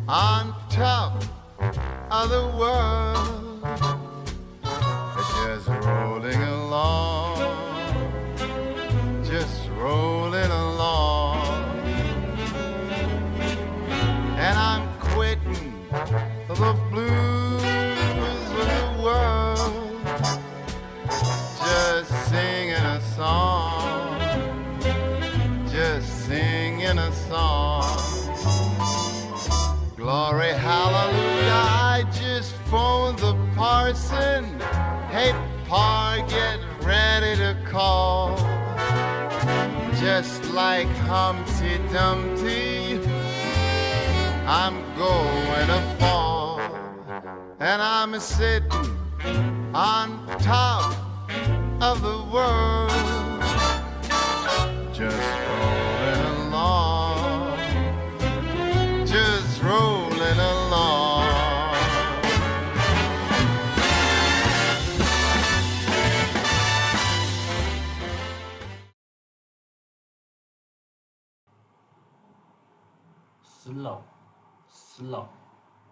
on top of the world, just rolling along, just rolling along. And I'm quitting the blues of the world, just singing a song, just singing a song. Glory, hallelujah, I just phoned the parson. Hey, Pa, get ready to call. Just like Humpty Dumpty, I'm going to fall. And I'm sitting on top of the world, just rolling along, just rolling along. Slow, slow,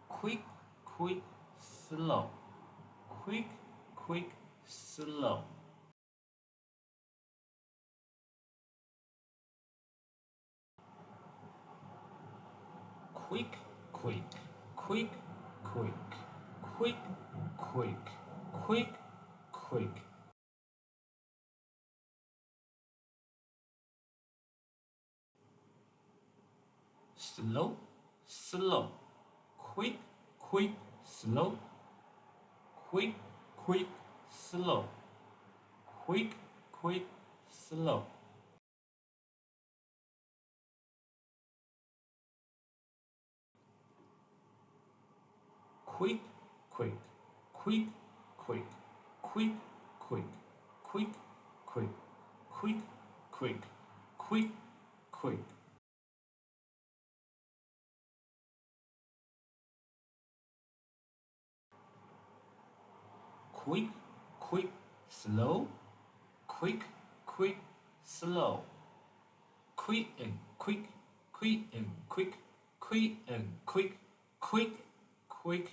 quick, quick, slow, quick, quick, slow. Quick, quick, quick, quick, quick, quick, quick, quick. Slow, slow, quick, quick, slow, quick, quick, slow, quick, quick, slow. Quick, quick, quick, quick, quick, quick, quick, quick, quick, quick, quick, quick. Quick, quick, slow, quick, quick, slow, quick and quick, quick and quick, quick and quick, quick, quick,